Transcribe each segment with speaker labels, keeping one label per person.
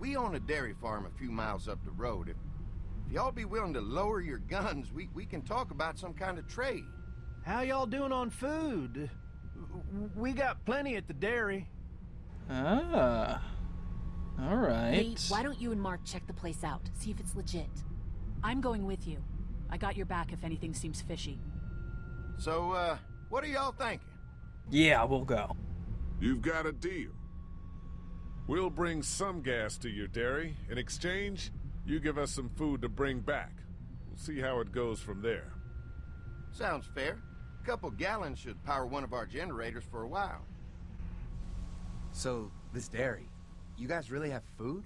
Speaker 1: we own a dairy farm a few miles up the road. If y'all be willing to lower your guns, we can talk about some kind of trade.
Speaker 2: How y'all doing on food? We got plenty at the dairy.
Speaker 3: Ah. Alright.
Speaker 4: Lee, why don't you and Mark check the place out, see if it's legit? I'm going with you. I got your back if anything seems fishy.
Speaker 1: So, what are y'all thinking?
Speaker 3: Yeah, we'll go.
Speaker 5: You've got a deal. We'll bring some gas to your dairy. In exchange, you give us some food to bring back. We'll see how it goes from there.
Speaker 1: Sounds fair. A couple gallons should power one of our generators for a while.
Speaker 6: So, this dairy, you guys really have food?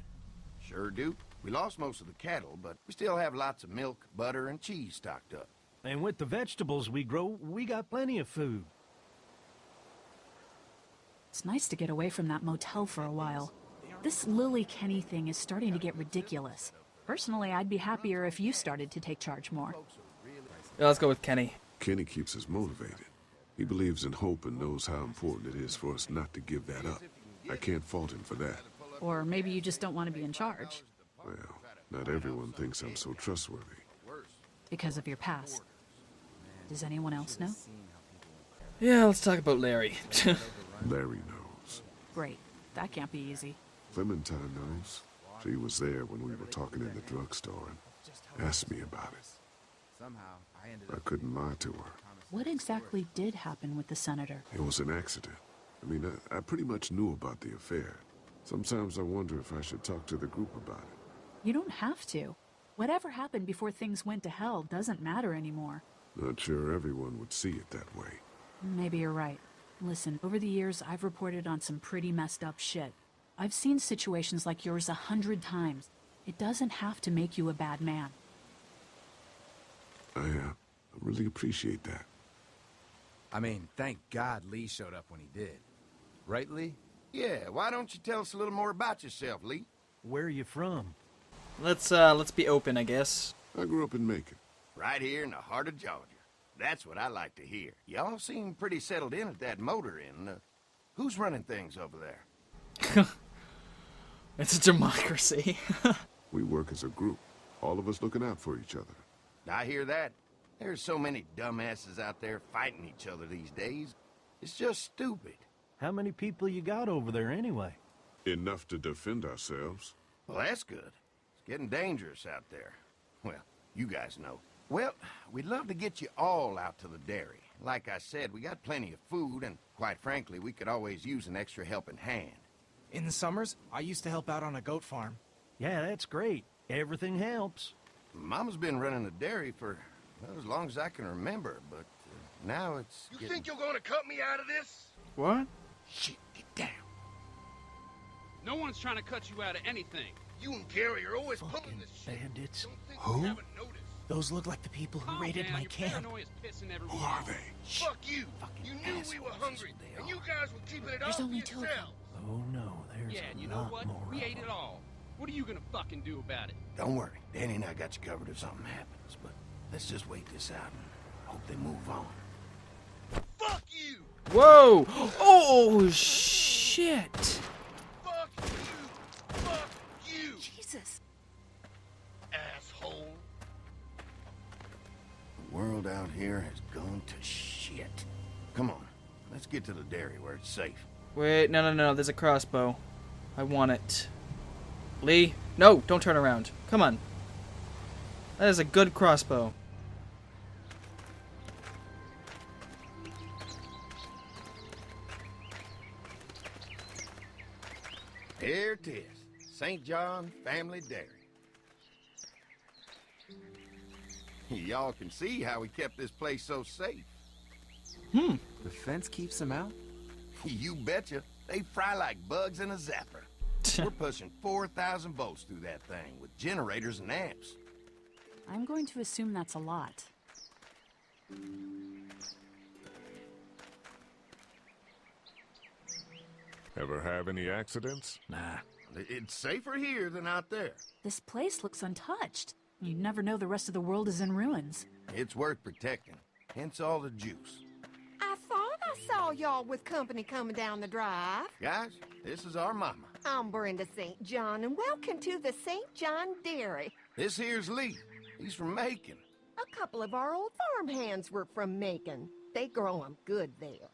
Speaker 1: Sure do. We lost most of the cattle, but we still have lots of milk, butter, and cheese stocked up.
Speaker 2: And with the vegetables we grow, we got plenty of food.
Speaker 4: It's nice to get away from that motel for a while. This Lily Kenny thing is starting to get ridiculous. Personally, I'd be happier if you started to take charge more.
Speaker 3: Yeah, let's go with Kenny.
Speaker 5: Kenny keeps us motivated. He believes in hope and knows how important it is for us not to give that up. I can't fault him for that.
Speaker 4: Or maybe you just don't want to be in charge.
Speaker 5: Well, not everyone thinks I'm so trustworthy.
Speaker 4: Because of your past. Does anyone else know?
Speaker 3: Yeah, let's talk about Larry.
Speaker 5: Larry knows.
Speaker 4: Great. That can't be easy.
Speaker 5: Clementine knows. She was there when we were talking in the drugstore and asked me about it. I couldn't lie to her.
Speaker 4: What exactly did happen with the senator?
Speaker 5: It was an accident. I mean, I pretty much knew about the affair. Sometimes I wonder if I should talk to the group about it.
Speaker 4: You don't have to. Whatever happened before things went to hell doesn't matter anymore.
Speaker 5: Not sure everyone would see it that way.
Speaker 4: Maybe you're right. Listen, over the years, I've reported on some pretty messed up shit. I've seen situations like yours 100 times. It doesn't have to make you a bad man.
Speaker 5: I really appreciate that.
Speaker 6: I mean, thank God Lee showed up when he did. Right, Lee?
Speaker 1: Yeah, why don't you tell us a little more about yourself, Lee?
Speaker 2: Where are you from?
Speaker 3: Let's be open, I guess.
Speaker 5: I grew up in Macon.
Speaker 1: Right here in the heart of Georgia. That's what I like to hear. Y'all seem pretty settled in at that motor inn. Who's running things over there?
Speaker 3: It's a democracy.
Speaker 5: We work as a group, all of us looking out for each other.
Speaker 1: I hear that. There's so many dumbasses out there fighting each other these days. It's just stupid.
Speaker 2: How many people you got over there anyway?
Speaker 5: Enough to defend ourselves.
Speaker 1: Well, that's good. It's getting dangerous out there. Well, you guys know. Well, we'd love to get you all out to the dairy. Like I said, we got plenty of food, and quite frankly, we could always use an extra helping hand.
Speaker 7: In the summers, I used to help out on a goat farm.
Speaker 2: Yeah, that's great. Everything helps.
Speaker 1: Mama's been running a dairy for, well, as long as I can remember, but now it's
Speaker 8: You think you're gonna cut me out of this?
Speaker 3: What?
Speaker 1: Shit, get down.
Speaker 9: No one's trying to cut you out of anything.
Speaker 8: You and Gary are always
Speaker 2: Fucking
Speaker 8: pulling this shit.
Speaker 2: bandits.
Speaker 8: Don't think
Speaker 6: Who?
Speaker 8: we haven't noticed.
Speaker 7: Those look like the people who
Speaker 9: Calm
Speaker 7: raided
Speaker 9: down,
Speaker 7: my
Speaker 9: your
Speaker 7: camp.
Speaker 9: paranoia's pissing
Speaker 5: Who
Speaker 9: everywhere.
Speaker 5: are they?
Speaker 8: Fuck you.
Speaker 2: Fucking
Speaker 8: You knew we were
Speaker 2: assholes,
Speaker 8: hungry,
Speaker 2: they
Speaker 8: and
Speaker 2: are.
Speaker 8: you guys were keeping it
Speaker 4: There's
Speaker 8: all
Speaker 4: only
Speaker 8: for
Speaker 4: 2 of them.
Speaker 8: yourselves.
Speaker 2: Oh no, there's
Speaker 9: Yeah,
Speaker 2: a
Speaker 9: and you know
Speaker 2: lot
Speaker 9: what?
Speaker 2: more
Speaker 9: We
Speaker 2: of
Speaker 9: ate it
Speaker 2: them.
Speaker 9: all. What are you gonna fucking do about it?
Speaker 1: Don't worry. Danny and I got you covered if something happens, but let's just wait this out and hope they move on.
Speaker 8: Fuck you.
Speaker 3: Whoa! Oh, shit!
Speaker 8: Fuck you. Fuck you.
Speaker 4: Jesus.
Speaker 8: Asshole.
Speaker 1: The world out here has gone to shit. Come on, let's get to the dairy where it's safe.
Speaker 3: Wait, no, there's a crossbow. I want it. Lee? No, don't turn around. Come on. That is a good crossbow.
Speaker 1: Here it is, St. John Family Dairy. Y'all can see how we kept this place so safe.
Speaker 6: The fence keeps them out?
Speaker 1: You betcha. They fry like bugs in a zapper. We're pushing 4,000 volts through that thing with generators and amps.
Speaker 4: I'm going to assume that's a lot.
Speaker 5: Ever have any accidents?
Speaker 1: Nah, it's safer here than out there.
Speaker 4: This place looks untouched. You'd never know the rest of the world is in ruins.
Speaker 1: It's worth protecting, hence all the juice.
Speaker 10: I thought I saw y'all with company coming down the drive.
Speaker 1: Guys, this is our mama.
Speaker 10: I'm Brenda St. John, and welcome to the St. John Dairy.
Speaker 1: This here's Lee. He's from Macon.
Speaker 10: A couple of our old farmhands were from Macon. They grow 'em good there.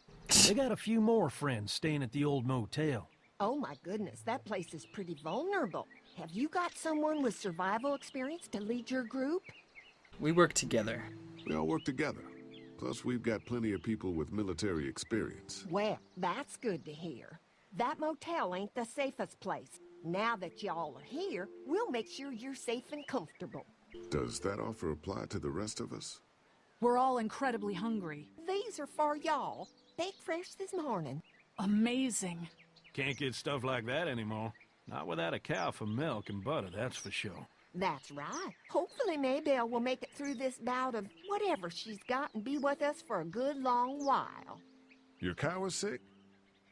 Speaker 2: They got a few more friends staying at the old motel.
Speaker 10: Oh my goodness, that place is pretty vulnerable. Have you got someone with survival experience to lead your group?
Speaker 3: We work together.
Speaker 5: We all work together. Plus, we've got plenty of people with military experience.
Speaker 10: Well, that's good to hear. That motel ain't the safest place. Now that y'all are here, we'll make sure you're safe and comfortable.
Speaker 5: Does that offer apply to the rest of us?
Speaker 4: We're all incredibly hungry.
Speaker 10: These are for y'all. Baked fresh this morning.
Speaker 4: Amazing.
Speaker 2: Can't get stuff like that anymore. Not without a cow for milk and butter, that's for sure.
Speaker 10: That's right. Hopefully Maybelle will make it through this bout of whatever she's got and be with us for a good long while.
Speaker 5: Your cow is sick?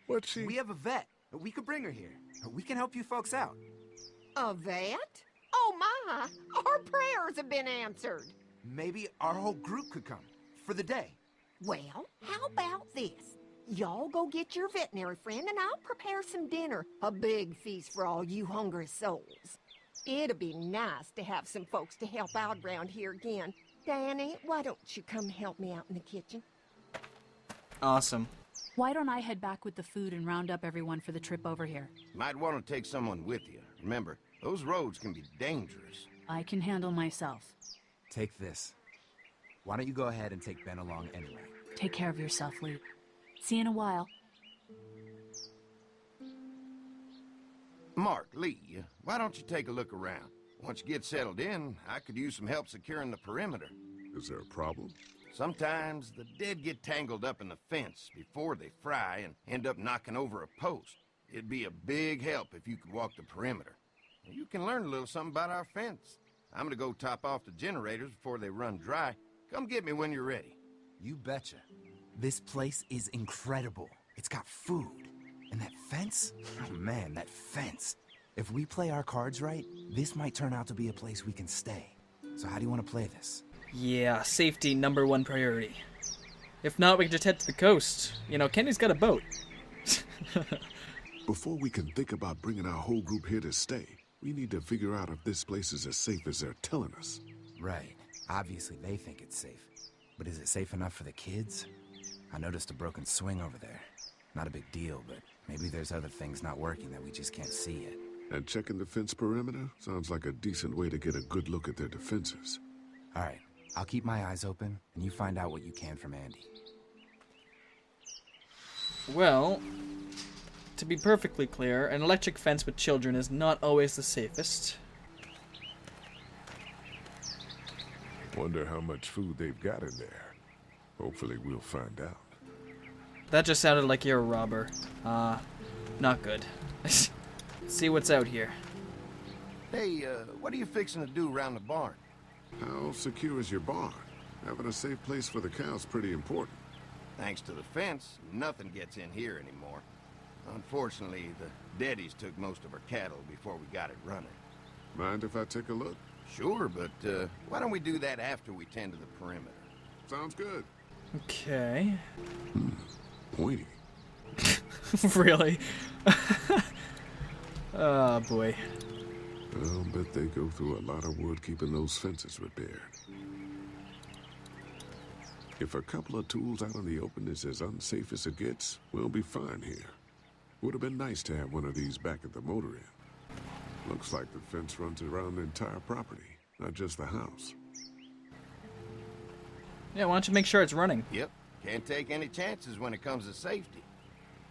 Speaker 5: What's she?
Speaker 6: We have a vet. We could bring her here. We can help you folks out.
Speaker 10: A vet? Oh my! Our prayers have been answered.
Speaker 6: Maybe our whole group could come. For the day.
Speaker 10: Well, how about this? Y'all go get your veterinary friend and I'll prepare some dinner. A big feast for all you hungry souls. It'd be nice to have some folks to help out around here again. Danny, why don't you come help me out in the kitchen?
Speaker 3: Awesome.
Speaker 4: Why don't I head back with the food and round up everyone for the trip over here?
Speaker 1: Might want to take someone with you. Remember, those roads can be dangerous.
Speaker 4: I can handle myself.
Speaker 6: Take this. Why don't you go ahead and take Ben along anyway?
Speaker 4: Take care of yourself, Lee. See you in a while.
Speaker 1: Mark, Lee, why don't you take a look around? Once you get settled in, I could use some help securing the perimeter.
Speaker 5: Is there a problem?
Speaker 1: Sometimes the dead get tangled up in the fence before they fry and end up knocking over a post. It'd be a big help if you could walk the perimeter. You can learn a little something about our fence. I'm gonna go top off the generators before they run dry. Come get me when you're ready.
Speaker 6: You betcha. This place is incredible. It's got food. And that fence? Oh man, that fence. If we play our cards right, this might turn out to be a place we can stay. So how do you want to play this?
Speaker 3: Yeah, safety #1 priority. If not, we can just head to the coast. You know, Kenny's got a boat.
Speaker 5: Before we can think about bringing our whole group here to stay, we need to figure out if this place is as safe as they're telling us.
Speaker 6: Right. Obviously they think it's safe. But is it safe enough for the kids? I noticed a broken swing over there. Not a big deal, but maybe there's other things not working that we just can't see yet.
Speaker 5: And checking the fence perimeter sounds like a decent way to get a good look at their defenses.
Speaker 6: All right. I'll keep my eyes open, and you find out what you can from Andy.
Speaker 3: Well, to be perfectly clear, an electric fence with children is not always the safest.
Speaker 5: Wonder how much food they've got in there. Hopefully we'll find out.
Speaker 3: That just sounded like you're a robber. Not good. Let's see what's out here.
Speaker 1: Hey, what are you fixing to do around the barn?
Speaker 5: How secure is your barn? Having a safe place for the cows pretty important.
Speaker 1: Thanks to the fence, nothing gets in here anymore. Unfortunately, the Deddies took most of our cattle before we got it running.
Speaker 5: Mind if I take a look?
Speaker 1: Sure, but why don't we do that after we tend to the perimeter?
Speaker 5: Sounds good.
Speaker 3: Okay.
Speaker 5: Pointy.
Speaker 3: Really? Oh, boy.
Speaker 5: I'll bet they go through a lot of wood keeping those fences repaired. If a couple of tools out in the open is as unsafe as it gets, we'll be fine here. Would have been nice to have one of these back at the motor inn. Looks like the fence runs around the entire property, not just the house.
Speaker 3: Yeah, why don't you make sure it's running?
Speaker 1: Yep. Can't take any chances when it comes to safety.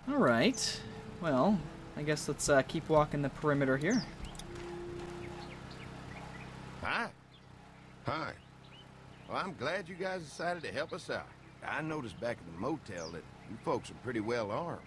Speaker 3: All right. Well, I guess let's keep walking the perimeter here.
Speaker 1: Hi.
Speaker 5: Hi.
Speaker 1: Well, I'm glad you guys decided to help us out. I noticed back at the motel that you folks are pretty well armed.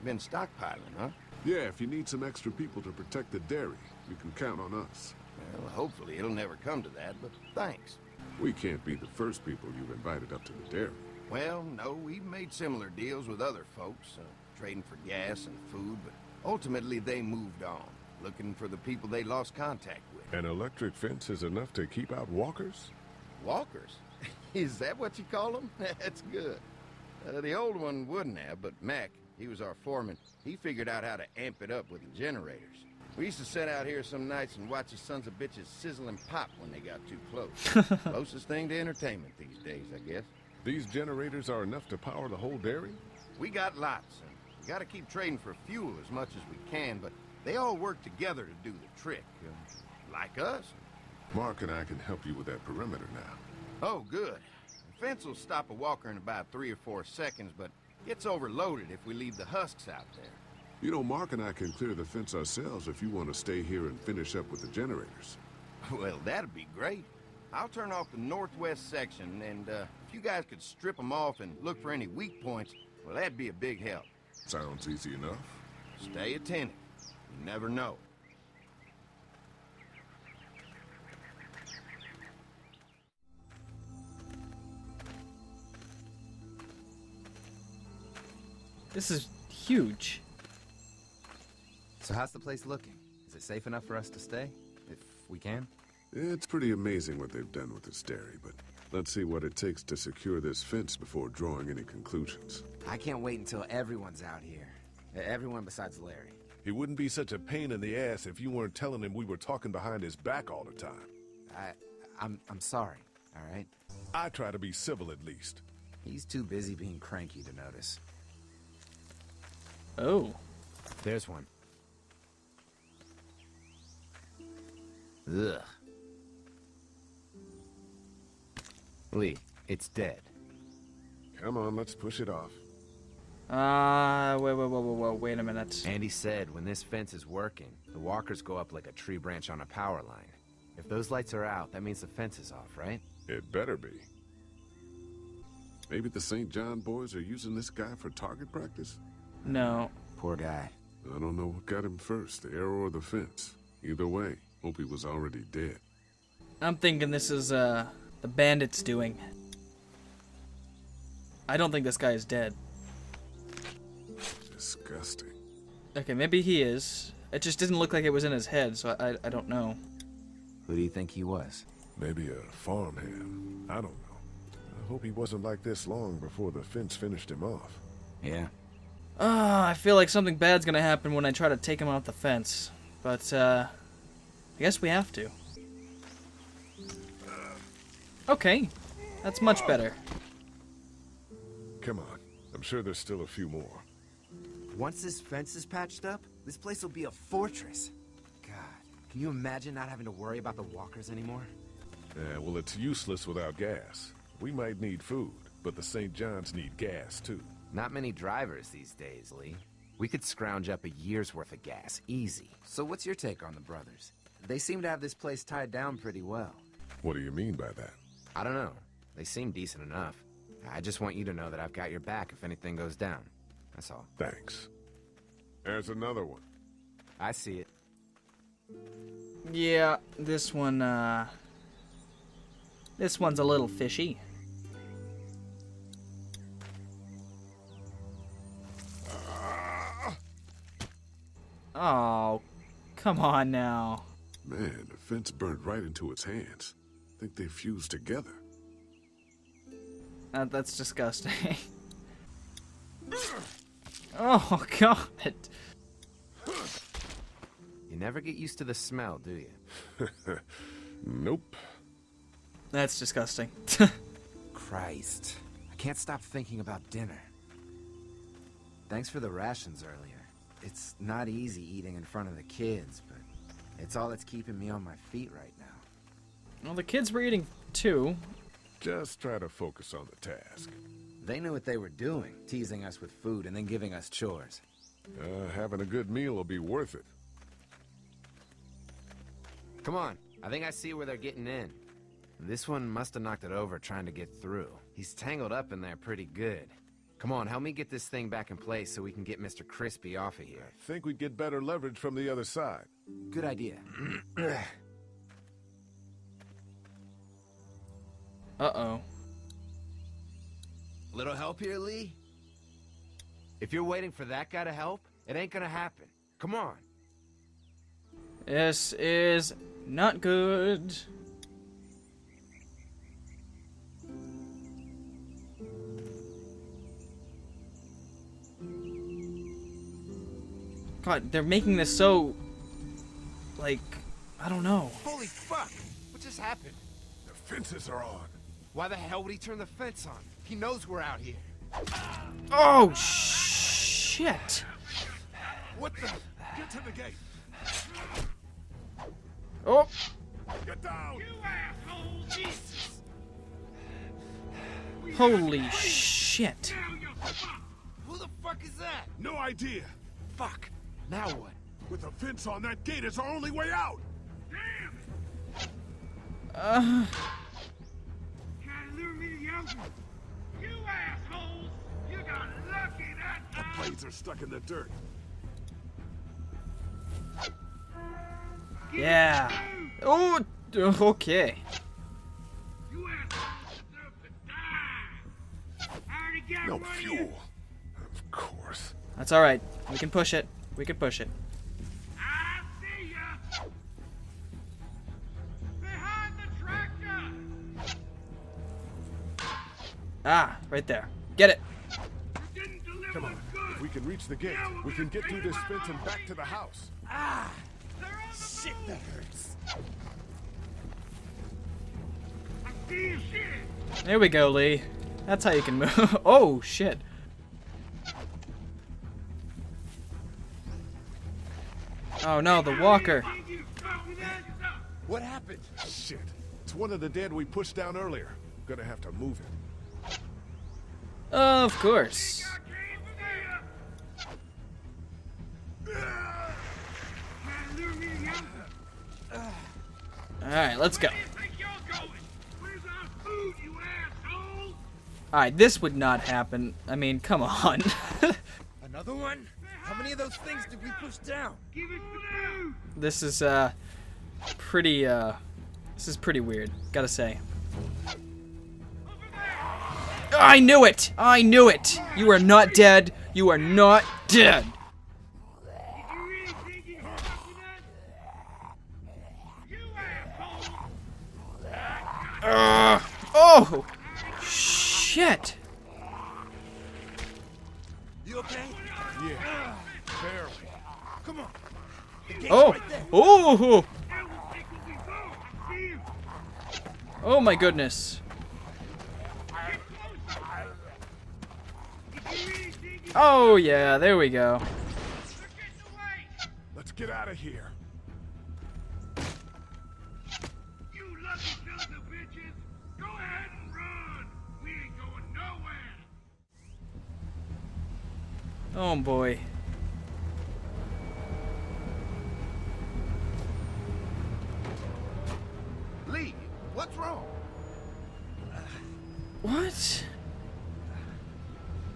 Speaker 1: Been stockpiling, huh?
Speaker 5: Yeah, if you need some extra people to protect the dairy, you can count on us.
Speaker 1: Well, hopefully it'll never come to that, but thanks.
Speaker 5: We can't be the first people you've invited up to the dairy.
Speaker 1: Well, no, we've made similar deals with other folks, trading for gas and food, but ultimately they moved on, looking for the people they lost contact with.
Speaker 5: An electric fence is enough to keep out walkers?
Speaker 1: Walkers? Is that what you call them? That's good. The old one wouldn't have, but Mac, he was our foreman. He figured out how to amp it up with the generators. We used to sit out here some nights and watch the sons of bitches sizzle and pop when they got too close. Closest thing to entertainment these days, I guess.
Speaker 5: These generators are enough to power the whole dairy?
Speaker 1: We got lots, and we gotta keep trading for fuel as much as we can, but they all work together to do the trick. Like us.
Speaker 5: Mark and I can help you with that perimeter now.
Speaker 1: Oh, good. The fence will stop a walker in about 3 or 4 seconds, but gets overloaded if we leave the husks out there.
Speaker 5: You know, Mark and I can clear the fence ourselves if you want to stay here and finish up with the generators.
Speaker 1: Well, that'd be great. I'll turn off the northwest section, and if you guys could strip them off and look for any weak points, well, that'd be a big help.
Speaker 5: Sounds easy enough.
Speaker 1: Stay attentive. You never know.
Speaker 3: This is huge.
Speaker 6: So how's the place looking? Is it safe enough for us to stay? If we can?
Speaker 5: It's pretty amazing what they've done with this dairy, but let's see what it takes to secure this fence before drawing any conclusions.
Speaker 6: I can't wait until everyone's out here. Everyone besides Larry.
Speaker 11: He wouldn't be such a pain in the ass if you weren't telling him we were talking behind his back all the time.
Speaker 6: I'm sorry, all right?
Speaker 11: I try to be civil at least.
Speaker 6: He's too busy being cranky to notice.
Speaker 3: Oh.
Speaker 6: There's one. Ugh. Lee, it's dead.
Speaker 5: Come on, let's push it off.
Speaker 3: Wait a minute.
Speaker 6: Andy said when this fence is working, the walkers go up like a tree branch on a power line. If those lights are out, that means the fence is off, right?
Speaker 5: It better be. Maybe the St. John boys are using this guy for target practice?
Speaker 3: No.
Speaker 6: Poor guy.
Speaker 5: I don't know what got him first, the arrow or the fence. Either way, hope he was already dead.
Speaker 3: I'm thinking this is, the bandits doing. I don't think this guy is dead.
Speaker 5: Disgusting.
Speaker 3: Okay, maybe he is. It just didn't look like it was in his head, so I don't know.
Speaker 6: Who do you think he was?
Speaker 11: Maybe a farmhand. I don't know. I hope he wasn't like this long before the fence finished him off.
Speaker 6: Yeah.
Speaker 3: I feel like something bad's gonna happen when I try to take him off the fence. But, I guess we have to. Okay. That's much better.
Speaker 11: Come on. I'm sure there's still a few more.
Speaker 6: Once this fence is patched up, this place will be a fortress. God, can you imagine not having to worry about the walkers anymore?
Speaker 11: Yeah, well, it's useless without gas. We might need food, but the St. John's need gas, too.
Speaker 6: Not many drivers these days, Lee. We could scrounge up a year's worth of gas, easy. So what's your take on the brothers? They seem to have this place tied down pretty well.
Speaker 5: What do you mean by that?
Speaker 6: I don't know. They seem decent enough. I just want you to know that I've got your back if anything goes down. That's all.
Speaker 5: Thanks. There's another one.
Speaker 6: I see it.
Speaker 3: Yeah, this one, this one's a little fishy. Oh, come on now.
Speaker 5: Man, the fence burned right into its hands. I think they fused together.
Speaker 3: That's disgusting. Oh, God.
Speaker 6: You never get used to the smell, do you?
Speaker 5: Nope.
Speaker 3: That's disgusting.
Speaker 6: Christ. I can't stop thinking about dinner. Thanks for the rations earlier. It's not easy eating in front of the kids, but it's all that's keeping me on my feet right now.
Speaker 3: Well, the kids were eating too.
Speaker 11: Just try to focus on the task.
Speaker 6: They knew what they were doing, teasing us with food and then giving us chores.
Speaker 11: Having a good meal will be worth it.
Speaker 6: Come on, I think I see where they're getting in. This one must have knocked it over trying to get through. He's tangled up in there pretty good. Come on, help me get this thing back in place so we can get Mr. Crispy off of here.
Speaker 11: I think we'd get better leverage from the other side.
Speaker 6: Good idea.
Speaker 3: Uh-oh.
Speaker 6: Little help here, Lee? If you're waiting for that guy to help, it ain't gonna happen. Come on.
Speaker 3: This is not good. God, they're making this so... like, I don't know.
Speaker 6: Holy fuck! What just happened?
Speaker 11: The fences are on.
Speaker 6: Why the hell would he turn the fence on? He knows we're out here.
Speaker 3: Oh, shit.
Speaker 11: What the? Get to the gate.
Speaker 3: Oh.
Speaker 11: Get down.
Speaker 8: You asshole! Jesus!
Speaker 3: Holy shit.
Speaker 6: Who the fuck is that?
Speaker 11: No idea.
Speaker 6: Fuck. Now what?
Speaker 11: With a fence on, that gate is our only way out.
Speaker 8: Trying to lure me to the ocean. You assholes! You got lucky that
Speaker 11: The
Speaker 8: time!
Speaker 11: blades are stuck in the dirt.
Speaker 3: Yeah. Oh, okay.
Speaker 8: You assholes deserve to die! I already got
Speaker 11: No
Speaker 8: one of you.
Speaker 11: fuel. Of course.
Speaker 3: That's alright. We can push it. We can push it.
Speaker 8: I see ya! Behind the tractor!
Speaker 3: Ah, right there. Get it.
Speaker 8: You didn't deliver
Speaker 11: Come on.
Speaker 8: good!
Speaker 11: If we can reach the gate, we can get through this fence and back to the house.
Speaker 8: They're on the
Speaker 6: Shit, that hurts.
Speaker 8: I see you shit!
Speaker 3: There we go, Lee. That's how you can move. Oh, shit. Oh no, the walker.
Speaker 6: What happened?
Speaker 11: Shit. It's one of the dead we pushed down earlier. Gonna have to move him.
Speaker 3: Of course. Alright, let's go. Alright, this would not happen. I mean, come on.
Speaker 6: Another one? How many of those things did we push down?
Speaker 3: This is, pretty, this is pretty weird, gotta say. I knew it! I knew it! You are not dead. You are not dead. Oh! Shit!
Speaker 6: You okay?
Speaker 11: Yeah. Barely.
Speaker 6: Come on. The gate's
Speaker 3: Oh!
Speaker 6: right there.
Speaker 3: Oh! Oh my goodness. Oh yeah, there we go.
Speaker 11: Let's get out of here.
Speaker 8: You lucky sons of bitches! Go ahead and run! We ain't going nowhere!
Speaker 3: Oh boy.
Speaker 1: Lee, what's wrong?
Speaker 3: What?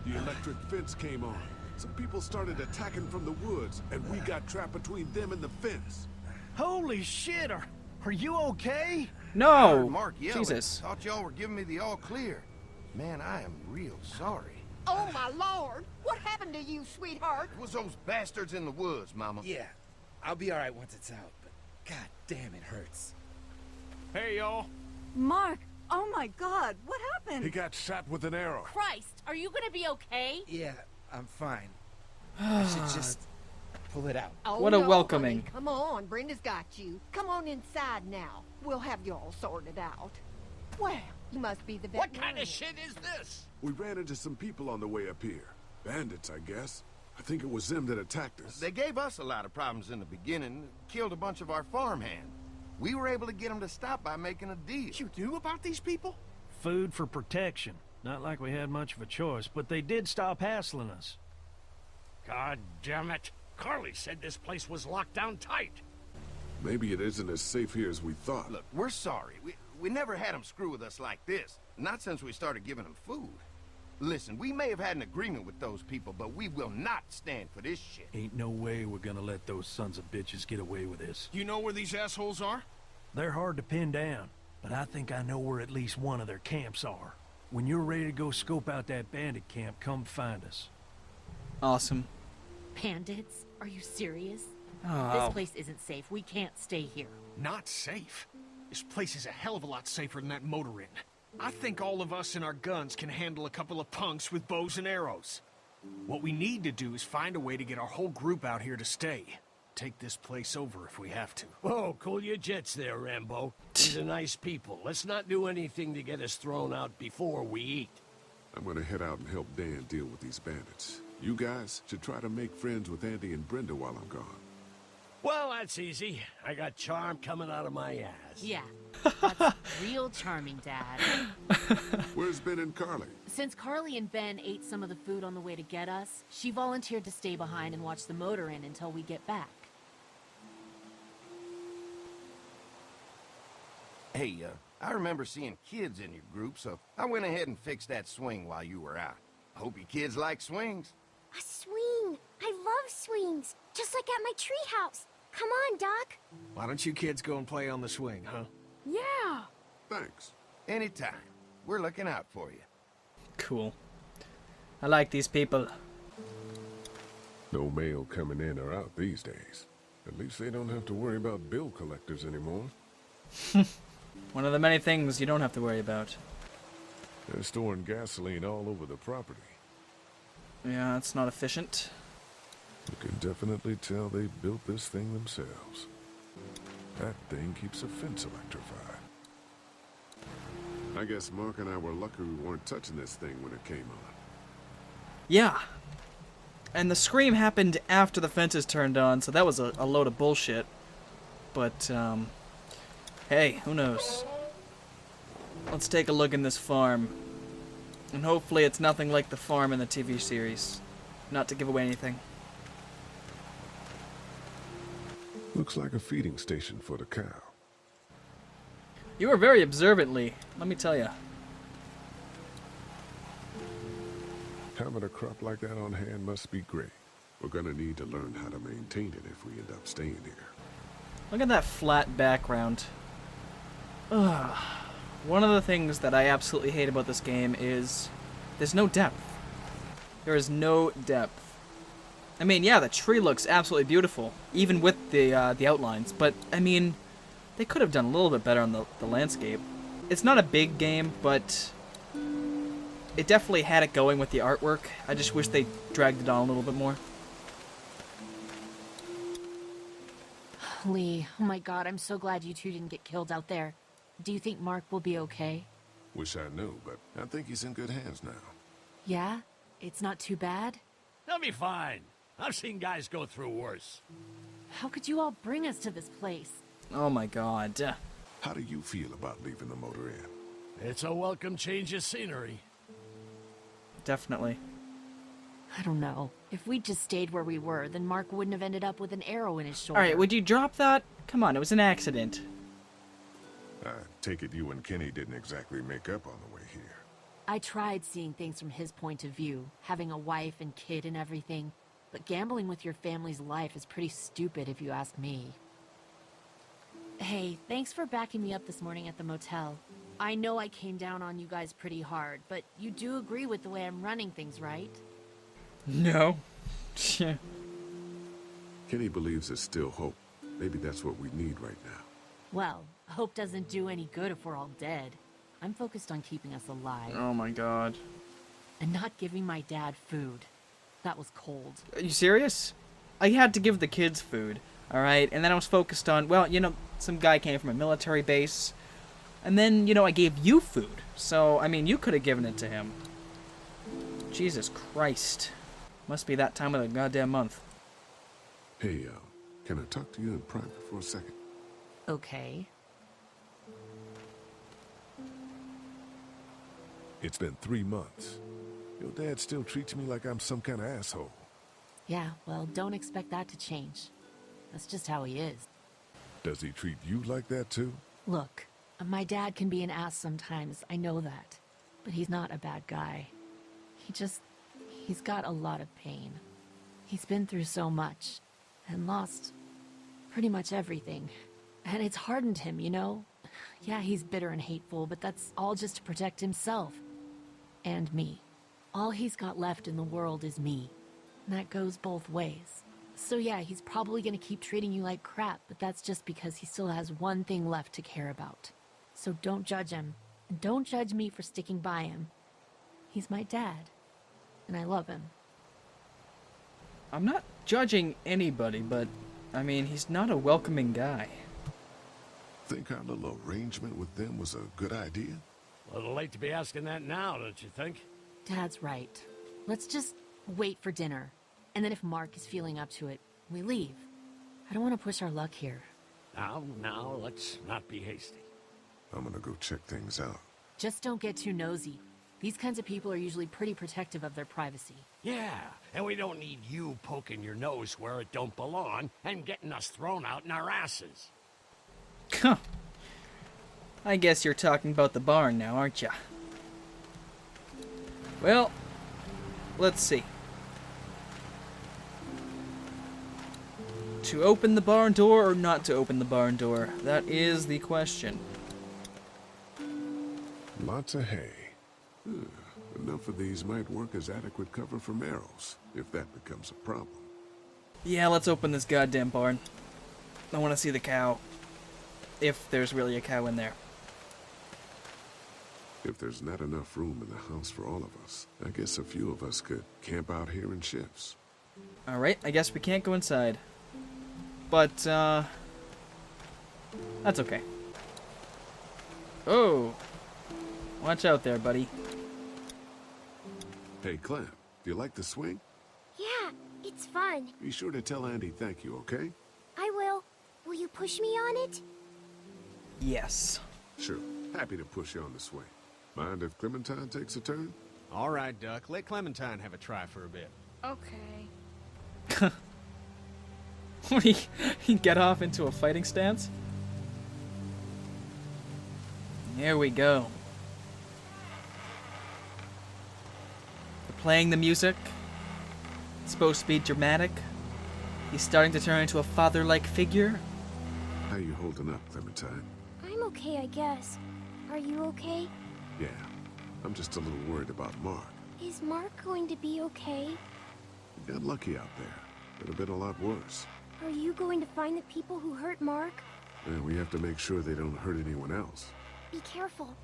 Speaker 11: The electric fence came on. Some people started attacking from the woods, and we got trapped between them and the fence.
Speaker 7: Holy shit, are you okay?
Speaker 3: No.
Speaker 1: Mark yelling.
Speaker 3: Jesus.
Speaker 1: Thought y'all were giving me the all clear. Man, I am real sorry.
Speaker 10: Oh, my Lord! What happened to you, sweetheart?
Speaker 1: It was those bastards in the woods, Mama.
Speaker 6: Yeah, I'll be alright once it's out, but god damn, it hurts.
Speaker 9: Hey, y'all.
Speaker 12: Mark! Oh my god, what happened?
Speaker 11: He got shot with an arrow.
Speaker 12: Christ, are you gonna be okay?
Speaker 6: Yeah, I'm fine. I should just pull it out.
Speaker 10: Oh,
Speaker 3: What a
Speaker 10: no,
Speaker 3: welcoming.
Speaker 10: honey. Come on, Brenda's got you. Come on inside now. We'll have you all sorted out. Well, you must be the
Speaker 8: What
Speaker 10: veterinarian.
Speaker 8: kind of shit is this?
Speaker 11: We ran into some people on the way up here. Bandits, I guess. I think it was them that attacked us.
Speaker 1: They gave us a lot of problems in the beginning, killed a bunch of our farmhands. We were able to get them to stop by making a deal.
Speaker 7: You knew about these people?
Speaker 2: Food for protection. Not like we had much of a choice, but they did stop hassling us.
Speaker 8: God damn it. Carly said this place was locked down tight.
Speaker 11: Maybe it isn't as safe here as we thought.
Speaker 1: Look, we're sorry. We never had them screw with us like this. Not since we started giving them food. Listen, we may have had an agreement with those people, but we will not stand for this shit.
Speaker 2: Ain't no way we're gonna let those sons of bitches get away with this.
Speaker 7: You know where these assholes are?
Speaker 2: They're hard to pin down, but I think I know where at least one of their camps are. When you're ready to go scope out that bandit camp, come find us.
Speaker 3: Awesome.
Speaker 12: Bandits? Are you serious?
Speaker 3: Oh.
Speaker 12: This place isn't safe. We can't stay here.
Speaker 7: Not safe. This place is a hell of a lot safer than that motor inn. I think all of us and our guns can handle a couple of punks with bows and arrows. What we need to do is find a way to get our whole group out here to stay. Take this place over if we have to.
Speaker 13: Whoa, cool your jets there, Rambo. These are nice people. Let's not do anything to get us thrown out before we eat.
Speaker 5: I'm gonna head out and help Dan deal with these bandits. You guys should try to make friends with Andy and Brenda while I'm gone.
Speaker 13: Well, that's easy. I got charm coming out of my ass.
Speaker 12: Yeah, that's real charming, Dad.
Speaker 5: Where's Ben and Carly?
Speaker 12: Since Carly and Ben ate some of the food on the way to get us, she volunteered to stay behind and watch the motor inn until we get back.
Speaker 1: Hey, I remember seeing kids in your group, so I went ahead and fixed that swing while you were out. I hope you kids like swings.
Speaker 14: A swing! I love swings! Just like at my treehouse! Come on, Doc!
Speaker 7: Why don't you kids go and play on the swing, huh?
Speaker 14: Yeah!
Speaker 5: Thanks.
Speaker 1: Anytime. We're looking out for you.
Speaker 3: Cool. I like these people.
Speaker 11: No mail coming in or out these days. At least they don't have to worry about bill collectors anymore.
Speaker 3: One of the many things you don't have to worry about.
Speaker 11: They're storing gasoline all over the property.
Speaker 3: Yeah, that's not efficient.
Speaker 11: You can definitely tell they built this thing themselves. That thing keeps a fence electrified.
Speaker 5: I guess Mark and I were lucky we weren't touching this thing when it came on.
Speaker 3: Yeah. And the scream happened after the fences turned on, so that was a load of bullshit. But, hey, who knows? Let's take a look in this farm. And hopefully it's nothing like the farm in the TV series. Not to give away anything.
Speaker 11: Looks like a feeding station for the cow.
Speaker 3: You were very observant, Lee. Let me tell you.
Speaker 11: Having a crop like that on hand must be great.
Speaker 5: We're gonna need to learn how to maintain it if we end up staying here.
Speaker 3: Look at that flat background. Ugh. One of the things that I absolutely hate about this game is there's no depth. There is no depth. I mean, yeah, the tree looks absolutely beautiful, even with the outlines, but, I mean, they could have done a little bit better on the landscape. It's not a big game, but it definitely had it going with the artwork. I just wish they dragged it on a little bit more.
Speaker 12: Lee, oh my god, I'm so glad you two didn't get killed out there. Do you think Mark will be okay?
Speaker 5: Wish I knew, but I think he's in good hands now.
Speaker 12: Yeah? It's not too bad?
Speaker 13: They'll be fine. I've seen guys go through worse.
Speaker 12: How could you all bring us to this place?
Speaker 3: Oh my god.
Speaker 5: How do you feel about leaving the motor inn?
Speaker 13: It's a welcome change of scenery.
Speaker 3: Definitely.
Speaker 12: I don't know. If we'd just stayed where we were, then Mark wouldn't have ended up with an arrow in his shoulder.
Speaker 3: Alright, would you drop that? Come on, it was an accident.
Speaker 5: I take it you and Kenny didn't exactly make up on the way here.
Speaker 12: I tried seeing things from his point of view, having a wife and kid and everything, but gambling with your family's life is pretty stupid if you ask me. Hey, thanks for backing me up this morning at the motel. I know I came down on you guys pretty hard, but you do agree with the way I'm running things, right?
Speaker 3: No.
Speaker 5: Kenny believes there's still hope. Maybe that's what we need right now.
Speaker 12: Well, hope doesn't do any good if we're all dead. I'm focused on keeping us alive.
Speaker 3: Oh my god.
Speaker 12: And not giving my dad food. That was cold.
Speaker 3: Are you serious? I had to give the kids food, alright? And then I was focused on, well, you know, some guy came from a military base. And then, you know, I gave you food. So, I mean, you could have given it to him. Jesus Christ. Must be that time of the goddamn month.
Speaker 5: Hey, can I talk to you in private for a second?
Speaker 12: Okay.
Speaker 11: It's been 3 months. Your dad still treats me like I'm some kind of asshole.
Speaker 12: Yeah, well, don't expect that to change. That's just how he is.
Speaker 11: Does he treat you like that too?
Speaker 12: Look, my dad can be an ass sometimes, I know that. But he's not a bad guy. He's got a lot of pain. He's been through so much, and lost pretty much everything. And it's hardened him, you know? Yeah, he's bitter and hateful, but that's all just to protect himself. And me. All he's got left in the world is me. And that goes both ways. So yeah, he's probably gonna keep treating you like crap, but that's just because he still has one thing left to care about. So don't judge him. And don't judge me for sticking by him. He's my dad. And I love him.
Speaker 3: I'm not judging anybody, but, I mean, he's not a welcoming guy.
Speaker 5: Think our little arrangement with them was a good idea?
Speaker 13: A little late to be asking that now, don't you think?
Speaker 12: Dad's right. Let's just wait for dinner. And then if Mark is feeling up to it, we leave. I don't want to push our luck here.
Speaker 13: Now, let's not be hasty.
Speaker 5: I'm gonna go check things out.
Speaker 12: Just don't get too nosy. These kinds of people are usually pretty protective of their privacy.
Speaker 13: Yeah, and we don't need you poking your nose where it don't belong and getting us thrown out in our asses.
Speaker 3: Huh. I guess you're talking about the barn now, aren't ya? Well, let's see. To open the barn door or not to open the barn door? That is the question.
Speaker 5: Lots of hay. Enough of these might work as adequate cover from arrows, if that becomes a problem.
Speaker 3: Yeah, let's open this goddamn barn. I want to see the cow. If there's really a cow in there.
Speaker 5: If there's not enough room in the house for all of us, I guess a few of us could camp out here in shifts.
Speaker 3: Alright, I guess we can't go inside. But, that's okay. Oh! Watch out there, buddy.
Speaker 5: Hey, Clem, do you like the swing?
Speaker 14: Yeah, it's fun.
Speaker 5: Be sure to tell Andy thank you, okay?
Speaker 14: I will. Will you push me on it?
Speaker 3: Yes.
Speaker 5: Sure. Happy to push you on the swing. Mind if Clementine takes a turn?
Speaker 7: All right, Duck. Let Clementine have a try for a bit.
Speaker 14: Okay.
Speaker 3: Would he get off into a fighting stance? There we go. They're playing the music. It's supposed to be dramatic. He's starting to turn into a father-like figure.
Speaker 5: How you holding up, Clementine?
Speaker 14: I'm okay, I guess. Are you okay?
Speaker 5: Yeah, I'm just a little worried about Mark.
Speaker 14: Is Mark going to be okay?
Speaker 5: You got lucky out there. Could have been a lot worse.
Speaker 14: Are you going to find the people who hurt Mark?
Speaker 5: And we have to make sure they don't hurt anyone else.
Speaker 14: Be careful.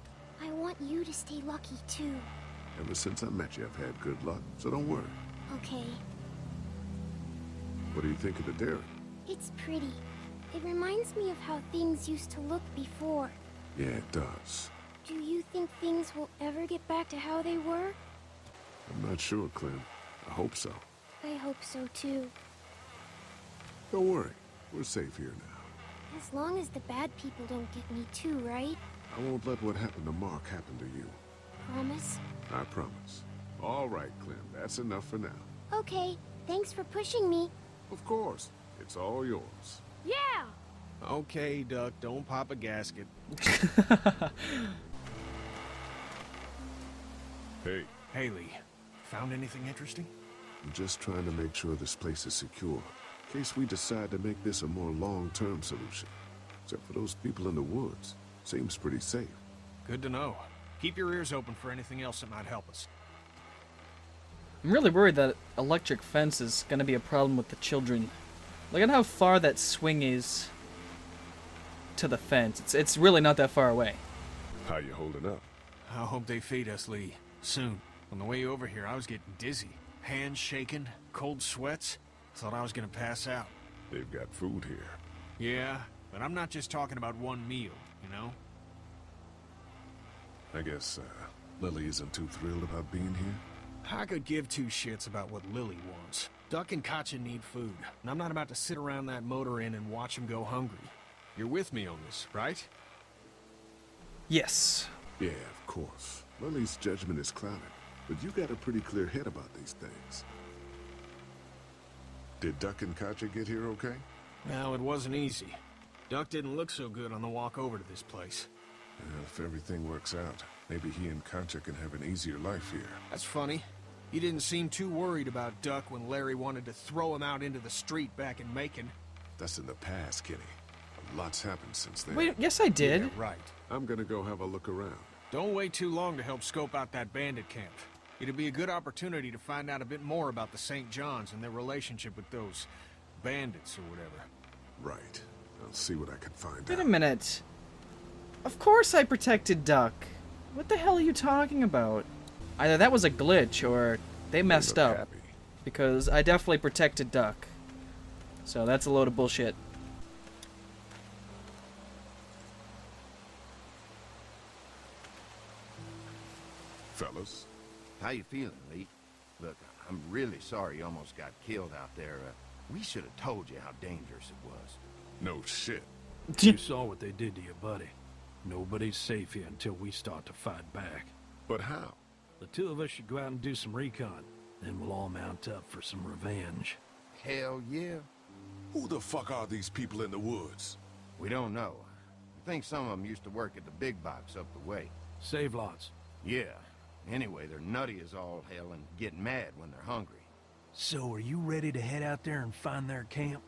Speaker 14: I want you to stay lucky, too.
Speaker 5: Ever since I met you, I've had good luck, so don't worry.
Speaker 14: Okay.
Speaker 5: What do you think of the dairy?
Speaker 14: It's pretty. It reminds me of how things used to look before.
Speaker 5: Yeah, it does.
Speaker 14: Do you think things will ever get back to how they were?
Speaker 5: I'm not sure, Clem. I hope so.
Speaker 14: I hope so, too.
Speaker 5: Don't worry. We're safe here now.
Speaker 14: As long as the bad people don't get me too, right?
Speaker 5: I won't let what happened to Mark happen to you.
Speaker 14: Promise?
Speaker 5: I promise. All right, Clem. That's enough for now.
Speaker 14: Okay. Thanks for pushing me.
Speaker 5: Of course. It's all yours.
Speaker 14: Yeah!
Speaker 7: Okay, Duck. Don't pop a gasket.
Speaker 5: Hey.
Speaker 7: Haley, found anything interesting?
Speaker 5: I'm just trying to make sure this place is secure, in case we decide to make this a more long-term solution. Except for those people in the woods. Seems pretty safe.
Speaker 7: Good to know. Keep your ears open for anything else that might help us.
Speaker 3: I'm really worried that electric fence is gonna be a problem with the children. Look at how far that swing is to the fence. It's really not that far away.
Speaker 5: How you holding up?
Speaker 7: I hope they feed us, Lee. Soon. On the way over here, I was getting dizzy. Hands shaking, cold sweats. Thought I was gonna pass out.
Speaker 5: They've got food here.
Speaker 7: Yeah, but I'm not just talking about one meal, you know?
Speaker 5: I guess, Lily isn't too thrilled about being here.
Speaker 7: I could give two shits about what Lily wants. Duck and Katjaa need food, and I'm not about to sit around that motor inn and watch them go hungry. You're with me on this, right?
Speaker 3: Yes.
Speaker 5: Yeah, of course. Lily's judgment is clouded, but you got a pretty clear head about these things. Did Duck and Katjaa get here okay?
Speaker 7: Well, it wasn't easy. Duck didn't look so good on the walk over to this place.
Speaker 5: Well, if everything works out, maybe he and Katjaa can have an easier life here.
Speaker 7: That's funny. He didn't seem too worried about Duck when Larry wanted to throw him out into the street back in Macon.
Speaker 5: That's in the past, Kenny. A lot's happened since then.
Speaker 3: Wait, yes I did.
Speaker 7: Yeah, right.
Speaker 5: I'm gonna go have a look around.
Speaker 7: Don't wait too long to help scope out that bandit camp. It'd be a good opportunity to find out a bit more about the St. John's and their relationship with those bandits or whatever.
Speaker 5: Right. I'll see what I can find
Speaker 3: Wait
Speaker 5: out.
Speaker 3: a minute. Of course I protected Duck. What the hell are you talking about? Either that was a glitch or they messed up.
Speaker 5: Happy.
Speaker 3: because I definitely protected Duck. So that's a load of bullshit.
Speaker 5: Fellas,
Speaker 1: How you feeling, Lee? Look, I'm really sorry you almost got killed out there. We should have told you how dangerous it was.
Speaker 5: no shit.
Speaker 2: You saw what they did to you, buddy. Nobody's safe here until we start to fight back.
Speaker 5: But how?
Speaker 2: The two of us should go out and do some recon. Then we'll all mount up for some revenge.
Speaker 1: Hell yeah.
Speaker 5: Who the fuck are these people in the woods?
Speaker 1: We don't know. I think some of them used to work at the big box up the way.
Speaker 2: Save lots.
Speaker 1: Yeah. Anyway, they're nutty as all hell and get mad when they're hungry.
Speaker 2: So are you ready to head out there and find their camp?